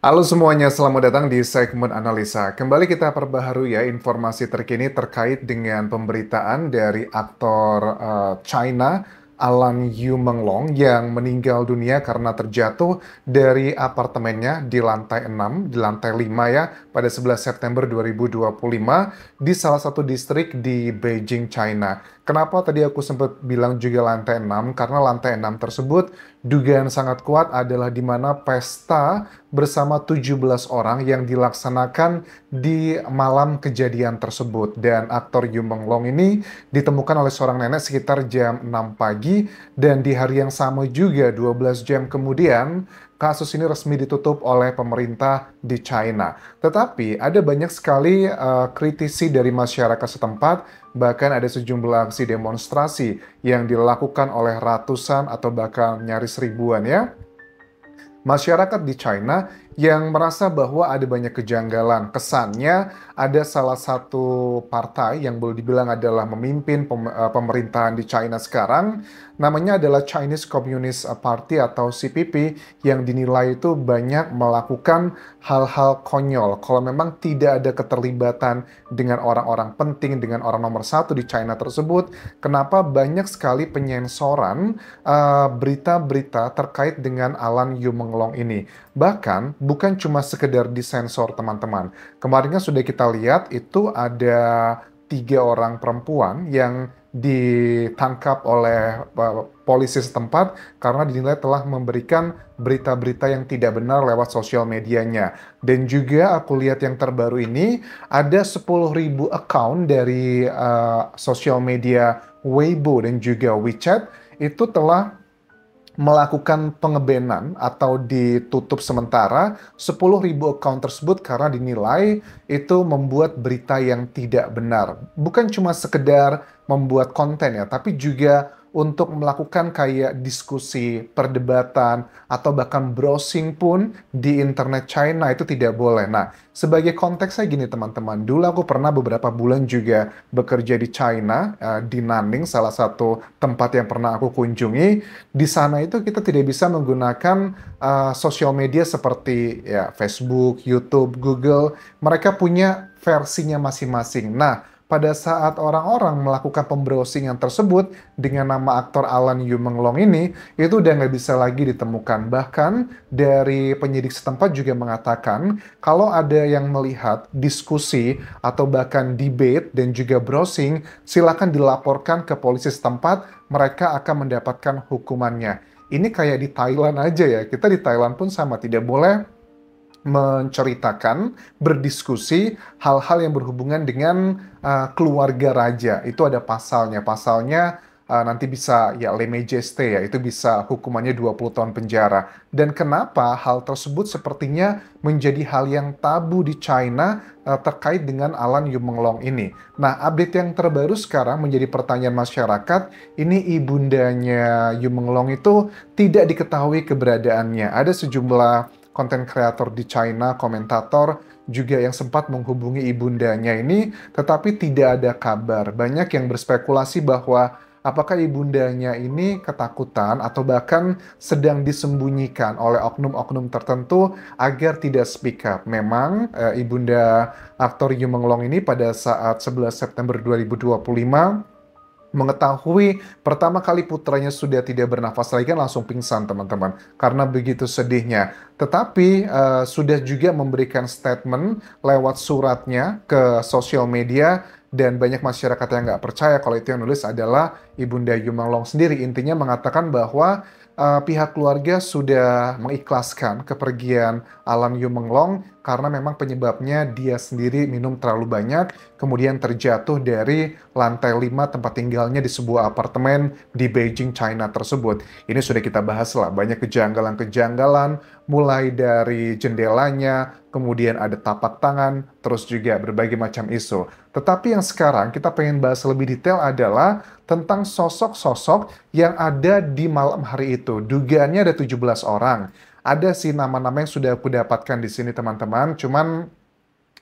Halo semuanya, selamat datang di segmen analisa. Kembali kita perbaharui ya informasi terkini terkait dengan pemberitaan dari aktor China Alan Yu Menglong yang meninggal dunia karena terjatuh dari apartemennya di lantai 6, di lantai 5 ya, pada 11 September 2025 di salah satu distrik di Beijing, China. Kenapa tadi aku sempat bilang juga lantai 6? Karena lantai 6 tersebut dugaan sangat kuat adalah di mana pesta bersama 17 orang yang dilaksanakan di malam kejadian tersebut. Dan aktor Yu Menglong ini ditemukan oleh seorang nenek sekitar jam 6 pagi dan di hari yang sama juga 12 jam kemudian kasus ini resmi ditutup oleh pemerintah di China. Tetapi ada banyak sekali kritisi dari masyarakat setempat, bahkan ada sejumlah aksi demonstrasi yang dilakukan oleh ratusan atau bahkan nyaris ribuan ya masyarakat di China yang merasa bahwa ada banyak kejanggalan. Kesannya ada salah satu partai yang boleh dibilang adalah memimpin pemerintahan di China sekarang, namanya adalah Chinese Communist Party atau CPP, yang dinilai itu banyak melakukan hal-hal konyol. Kalau memang tidak ada keterlibatan dengan orang-orang penting, dengan orang nomor satu di China tersebut, kenapa banyak sekali penyensoran berita-berita terkait dengan Alan Yu Menglong ini. Bahkan bukan cuma sekedar disensor teman-teman. Kemarinnya sudah kita lihat itu ada 3 orang perempuan yang ditangkap oleh polisi setempat karena dinilai telah memberikan berita-berita yang tidak benar lewat sosial medianya. Dan juga aku lihat yang terbaru ini ada 10.000 account dari sosial media Weibo dan juga WeChat itu telah melakukan pengebenan atau ditutup sementara 10.000 account tersebut karena dinilai itu membuat berita yang tidak benar. Bukan cuma sekedar membuat konten ya, tapi juga untuk melakukan kayak diskusi, perdebatan, atau bahkan browsing pun di internet China itu tidak boleh. Nah, sebagai konteksnya gini teman-teman, dulu aku pernah beberapa bulan juga bekerja di China, di Nanning, salah satu tempat yang pernah aku kunjungi. Di sana itu kita tidak bisa menggunakan sosial media seperti ya Facebook, YouTube, Google. Mereka punya versinya masing-masing. Nah, pada saat orang-orang melakukan pembrowsingan tersebut dengan nama aktor Alan Yu Menglong ini, itu udah nggak bisa lagi ditemukan. Bahkan dari penyidik setempat juga mengatakan kalau ada yang melihat diskusi atau bahkan debate dan juga browsing, silakan dilaporkan ke polisi setempat, mereka akan mendapatkan hukumannya. Ini kayak di Thailand aja ya, kita di Thailand pun sama, tidak boleh menceritakan, berdiskusi hal-hal yang berhubungan dengan keluarga raja. Itu ada pasalnya. Pasalnya nanti bisa ya lese majeste ya, itu bisa hukumannya 20 tahun penjara. Dan kenapa hal tersebut sepertinya menjadi hal yang tabu di China terkait dengan Alan Yu Menglong ini. Nah, update yang terbaru sekarang menjadi pertanyaan masyarakat, ini ibundanya Yu Menglong itu tidak diketahui keberadaannya. Ada sejumlah konten kreator di China, komentator juga yang sempat menghubungi ibundanya ini, tetapi tidak ada kabar. Banyak yang berspekulasi bahwa apakah ibundanya ini ketakutan atau bahkan sedang disembunyikan oleh oknum-oknum tertentu agar tidak speak up. Memang ibunda aktor Yu Menglong ini pada saat 11 September 2025 mengetahui pertama kali putranya sudah tidak bernafas lagi kan langsung pingsan teman-teman karena begitu sedihnya. Tetapi sudah juga memberikan statement lewat suratnya ke sosial media dan banyak masyarakat yang nggak percaya kalau itu yang nulis adalah Ibunda Yu Menglong sendiri. Intinya mengatakan bahwa pihak keluarga sudah mengikhlaskan kepergian Alan Yu Menglong karena memang penyebabnya dia sendiri minum terlalu banyak, kemudian terjatuh dari lantai 5 tempat tinggalnya di sebuah apartemen di Beijing, China tersebut. Ini sudah kita bahas lah, banyak kejanggalan-kejanggalan, mulai dari jendelanya, kemudian ada tapak tangan, terus juga berbagai macam isu. Tetapi yang sekarang kita pengen bahas lebih detail adalah tentang sosok-sosok yang ada di malam hari itu. Dugaannya ada 17 orang. Ada sih nama-nama yang sudah aku dapatkan di sini teman-teman, cuman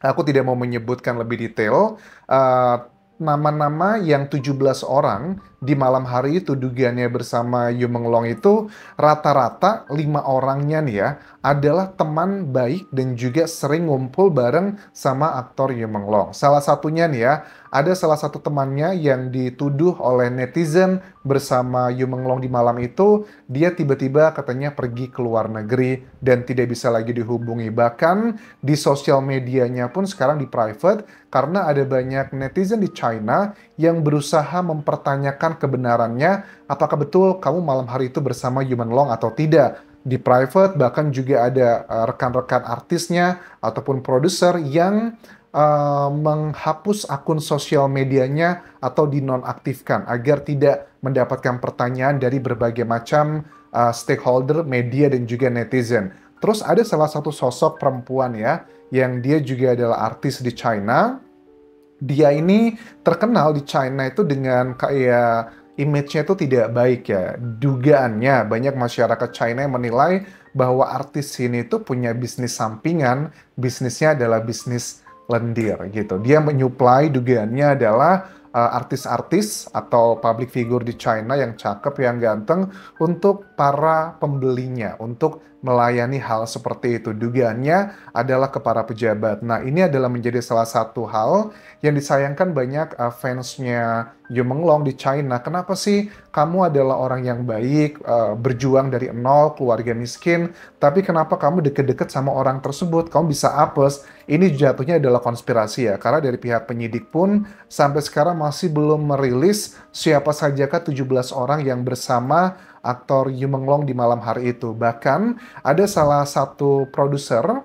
aku tidak mau menyebutkan lebih detail. Nama-nama yang 17 orang di malam hari itu dugaannya bersama Yu Menglong itu rata-rata 5 orangnya nih ya adalah teman baik dan juga sering ngumpul bareng sama aktor Yu Menglong. Salah satunya nih ya, ada salah satu temannya yang dituduh oleh netizen bersama Yu Menglong di malam itu, dia tiba-tiba katanya pergi ke luar negeri dan tidak bisa lagi dihubungi. Bahkan di sosial medianya pun sekarang di private karena ada banyak netizen di China yang berusaha mempertanyakan kebenarannya apakah betul kamu malam hari itu bersama Yu Menglong atau tidak. Di private bahkan juga ada rekan-rekan artisnya ataupun produser yang menghapus akun sosial medianya atau dinonaktifkan agar tidak mendapatkan pertanyaan dari berbagai macam stakeholder, media dan juga netizen. Terus ada salah satu sosok perempuan ya, yang dia juga adalah artis di China. Dia ini terkenal di China itu dengan kayak image-nya itu tidak baik ya. Dugaannya banyak masyarakat China yang menilai bahwa artis ini itu punya bisnis sampingan, bisnisnya adalah bisnis lendir gitu. Dia menyuplai dugaannya adalah artis-artis atau public figure di China yang cakep, yang ganteng untuk para pembelinya, untuk melayani hal seperti itu. Dugaannya adalah ke para pejabat. Nah, ini adalah menjadi salah satu hal yang disayangkan banyak fansnya Yu Menglong di China. Kenapa sih kamu adalah orang yang baik, berjuang dari nol, keluarga miskin, tapi kenapa kamu deket-deket sama orang tersebut? Kamu bisa apes? Ini jatuhnya adalah konspirasi ya, karena dari pihak penyidik pun sampai sekarang masih belum merilis siapa sajakah 17 orang yang bersama aktor Yu Menglong di malam hari itu. Bahkan ada salah satu produser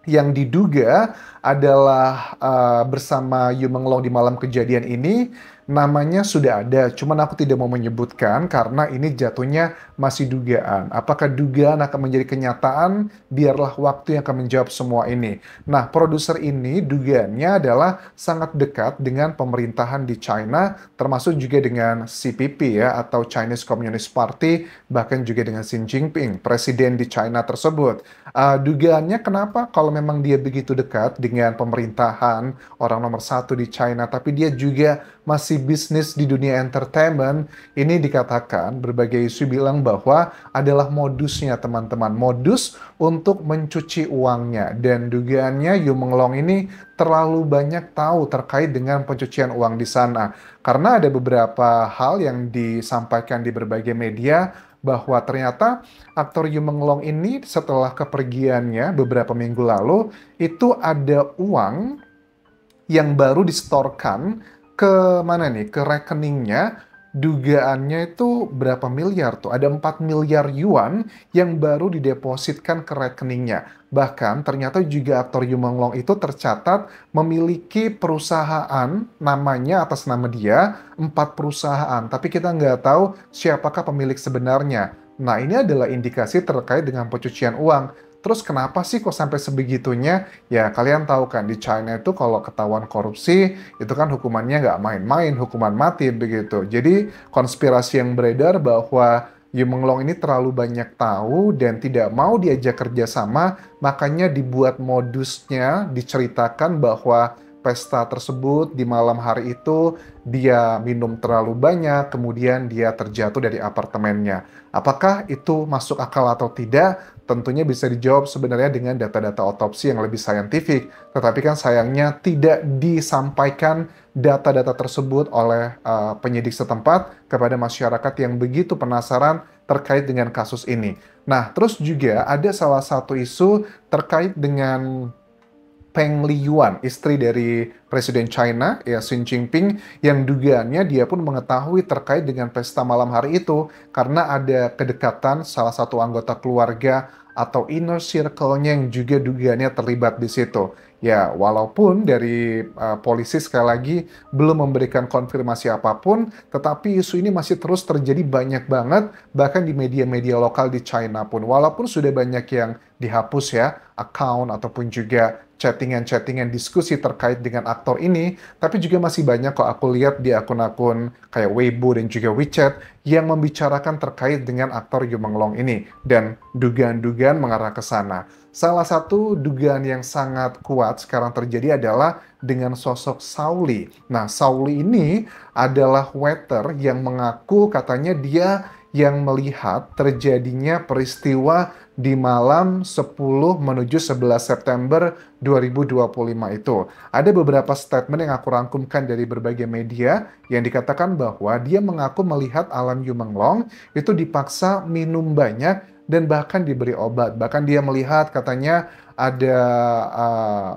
yang diduga adalah bersama Yu Menglong di malam kejadian ini, namanya sudah ada, cuman aku tidak mau menyebutkan karena ini jatuhnya masih dugaan. Apakah dugaan akan menjadi kenyataan? Biarlah waktu yang akan menjawab semua ini. Nah, produser ini dugaannya adalah sangat dekat dengan pemerintahan di China, termasuk juga dengan CPP ya, atau Chinese Communist Party, bahkan juga dengan Xi Jinping, presiden di China tersebut. Dugaannya kenapa kalau memang dia begitu dekat dengan pemerintahan, orang nomor satu di China, tapi dia juga masih bisnis di dunia entertainment, ini dikatakan berbagai isu bilang bahwa adalah modusnya teman-teman, modus untuk mencuci uangnya. Dan dugaannya Yu Menglong ini terlalu banyak tahu terkait dengan pencucian uang di sana. Karena ada beberapa hal yang disampaikan di berbagai media bahwa ternyata aktor Yu Menglong ini setelah kepergiannya beberapa minggu lalu itu ada uang yang baru disetorkan ke mana nih? Ke rekeningnya. Dugaannya itu berapa miliar tuh? Ada 4 miliar yuan yang baru didepositkan ke rekeningnya. Bahkan ternyata juga aktor Yu Menglong itu tercatat memiliki perusahaan namanya atas nama dia, 4 perusahaan. Tapi kita nggak tahu siapakah pemilik sebenarnya. Nah, ini adalah indikasi terkait dengan pencucian uang. Terus kenapa sih kok sampai sebegitunya? Ya kalian tahu kan di China itu kalau ketahuan korupsi itu kan hukumannya nggak main-main, hukuman mati begitu. Jadi konspirasi yang beredar bahwa Yu Menglong ini terlalu banyak tahu dan tidak mau diajak kerjasama, makanya dibuat modusnya, diceritakan bahwa pesta tersebut di malam hari itu dia minum terlalu banyak, kemudian dia terjatuh dari apartemennya. Apakah itu masuk akal atau tidak? Tentunya bisa dijawab sebenarnya dengan data-data otopsi yang lebih saintifik. Tetapi kan sayangnya tidak disampaikan data-data tersebut oleh penyidik setempat kepada masyarakat yang begitu penasaran terkait dengan kasus ini. Nah, terus juga ada salah satu isu terkait dengan Peng Liyuan, istri dari Presiden China, ya Xi Jinping, yang dugaannya dia pun mengetahui terkait dengan pesta malam hari itu karena ada kedekatan salah satu anggota keluarga atau inner circle-nya yang juga dugaannya terlibat di situ. Ya, walaupun dari polisi sekali lagi belum memberikan konfirmasi apapun, tetapi isu ini masih terus terjadi banyak banget, bahkan di media-media lokal di China pun. Walaupun sudah banyak yang dihapus ya, account ataupun juga chattingan-chattingan diskusi terkait dengan aktor ini, tapi juga masih banyak kok aku lihat di akun-akun kayak Weibo dan juga WeChat yang membicarakan terkait dengan aktor Yu Menglong ini dan dugaan-dugaan mengarah ke sana. Salah satu dugaan yang sangat kuat sekarang terjadi adalah dengan sosok Sauli. Nah, Sauli ini adalah waiter yang mengaku katanya dia yang melihat terjadinya peristiwa di malam 10 menuju 11 September 2025 itu. Ada beberapa statement yang aku rangkumkan dari berbagai media yang dikatakan bahwa dia mengaku melihat Alan Yu Menglong itu dipaksa minum banyak dan bahkan diberi obat. Bahkan dia melihat katanya ada uh,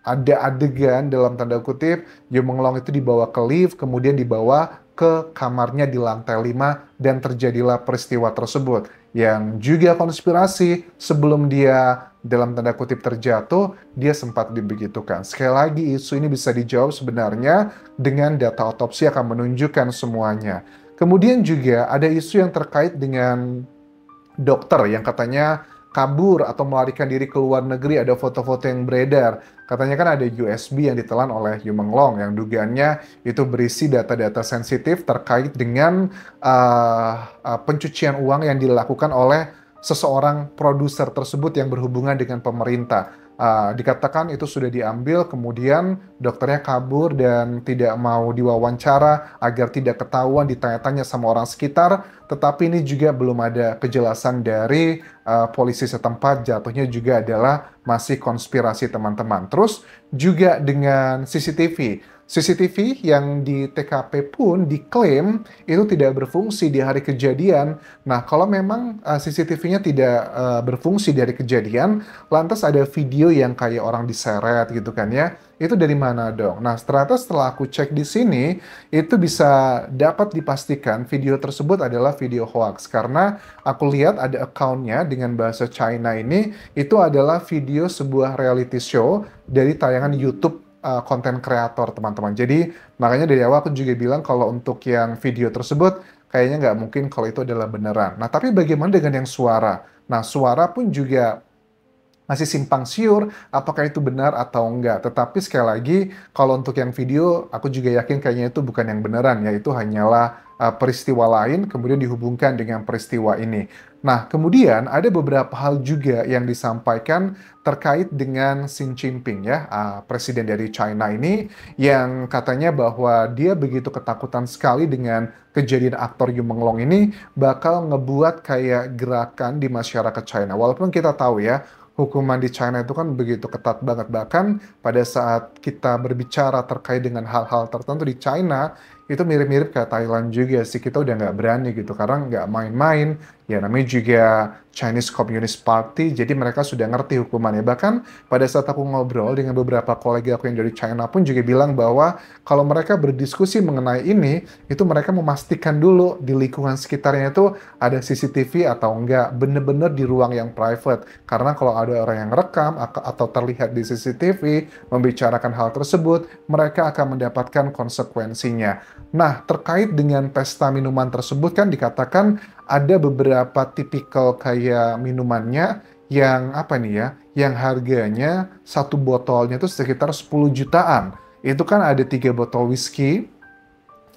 ada adegan dalam tanda kutip Yu Menglong itu dibawa ke lift, kemudian dibawa ke kamarnya di lantai 5 dan terjadilah peristiwa tersebut. Yang juga konspirasi sebelum dia dalam tanda kutip terjatuh, dia sempat dibegitukan. Sekali lagi isu ini bisa dijawab sebenarnya dengan data otopsi akan menunjukkan semuanya. Kemudian juga ada isu yang terkait dengan dokter yang katanya kabur atau melarikan diri ke luar negeri, ada foto-foto yang beredar. Katanya kan ada USB yang ditelan oleh Yu Menglong yang dugaannya itu berisi data-data sensitif terkait dengan pencucian uang yang dilakukan oleh seseorang produser tersebut yang berhubungan dengan pemerintah. Dikatakan itu sudah diambil, kemudian dokternya kabur dan tidak mau diwawancara agar tidak ketahuan, ditanya-tanya sama orang sekitar. Tetapi ini juga belum ada kejelasan dari polisi setempat, jatuhnya juga adalah masih konspirasi teman-teman. Terus juga dengan CCTV. CCTV yang di TKP pun diklaim itu tidak berfungsi di hari kejadian. Nah, kalau memang CCTV-nya tidak berfungsi di hari kejadian, lantas ada video yang kayak orang diseret gitu kan ya. Itu dari mana dong? Nah, ternyata setelah aku cek di sini, itu bisa dapat dipastikan video tersebut adalah video hoax. Karena aku lihat ada account-nya dengan bahasa China ini, itu adalah video sebuah reality show dari tayangan YouTube konten kreator teman-teman. Jadi makanya dari awal aku juga bilang kalau untuk yang video tersebut kayaknya nggak mungkin kalau itu adalah beneran. Nah tapi bagaimana dengan yang suara? Nah suara pun juga masih simpang siur apakah itu benar atau enggak. Tetapi sekali lagi, kalau untuk yang video, aku juga yakin kayaknya itu bukan yang beneran, yaitu hanyalah peristiwa lain, kemudian dihubungkan dengan peristiwa ini. Nah, kemudian ada beberapa hal juga yang disampaikan terkait dengan Xi Jinping, ya, presiden dari China ini, yang katanya bahwa dia begitu ketakutan sekali dengan kejadian aktor Yu Menglong ini bakal ngebuat kayak gerakan di masyarakat China. Walaupun kita tahu ya, hukuman di China itu kan begitu ketat banget. Bahkan pada saat kita berbicara terkait dengan hal-hal tertentu di China, itu mirip-mirip kayak Thailand juga sih. Kita udah nggak berani gitu, karena nggak main-main. Ya namanya juga Chinese Communist Party, jadi mereka sudah ngerti hukumannya. Bahkan pada saat aku ngobrol dengan beberapa kolega aku yang dari China pun juga bilang bahwa kalau mereka berdiskusi mengenai ini, itu mereka memastikan dulu di lingkungan sekitarnya itu ada CCTV atau enggak, bener-bener di ruang yang private. Karena kalau ada orang yang rekam atau terlihat di CCTV membicarakan hal tersebut, mereka akan mendapatkan konsekuensinya. Nah, terkait dengan pesta minuman tersebut kan dikatakan ada beberapa tipikal kayak minumannya yang apa nih ya, yang harganya satu botolnya itu sekitar 10 jutaan. Itu kan ada 3 botol whisky,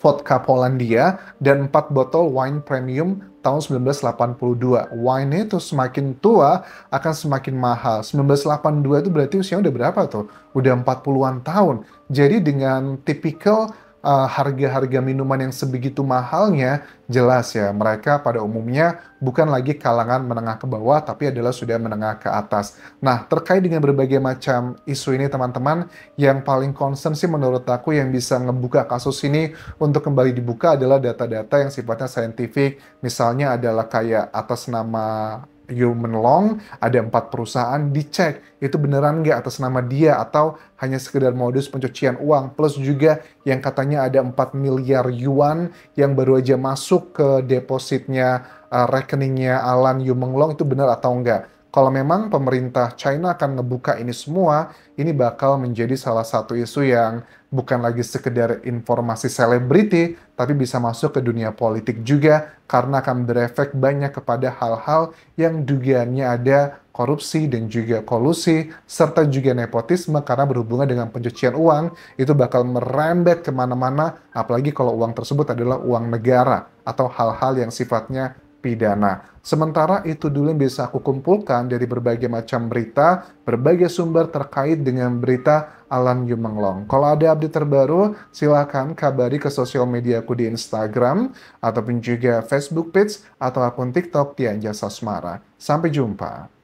vodka Polandia, dan 4 botol wine premium tahun 1982. Wine itu semakin tua akan semakin mahal. 1982 itu berarti usianya udah berapa tuh? Udah 40-an tahun. Jadi dengan tipikal harga-harga minuman yang sebegitu mahalnya, jelas ya, mereka pada umumnya bukan lagi kalangan menengah ke bawah, tapi adalah sudah menengah ke atas. Nah, terkait dengan berbagai macam isu ini, teman-teman, yang paling concern sih menurut aku yang bisa ngebuka kasus ini untuk kembali dibuka adalah data-data yang sifatnya saintifik. Misalnya adalah kayak atas nama Yu Menglong, ada 4 perusahaan, dicek itu beneran nggak atas nama dia atau hanya sekedar modus pencucian uang, plus juga yang katanya ada 4 miliar yuan yang baru aja masuk ke depositnya rekeningnya Alan Yu Menglong, itu benar atau enggak. Kalau memang pemerintah China akan ngebuka ini semua, ini bakal menjadi salah satu isu yang bukan lagi sekedar informasi selebriti, tapi bisa masuk ke dunia politik juga karena akan berefek banyak kepada hal-hal yang dugaannya ada korupsi dan juga kolusi, serta juga nepotisme karena berhubungan dengan pencucian uang, itu bakal merembet kemana-mana, apalagi kalau uang tersebut adalah uang negara atau hal-hal yang sifatnya pidana. Sementara itu dulu yang bisa aku kumpulkan dari berbagai macam berita, berbagai sumber terkait dengan berita Alan Yumenglong. Kalau ada update terbaru, silakan kabari ke sosial media aku di Instagram, ataupun juga Facebook page, atau akun TikTok di Anjas Asmara. Sampai jumpa.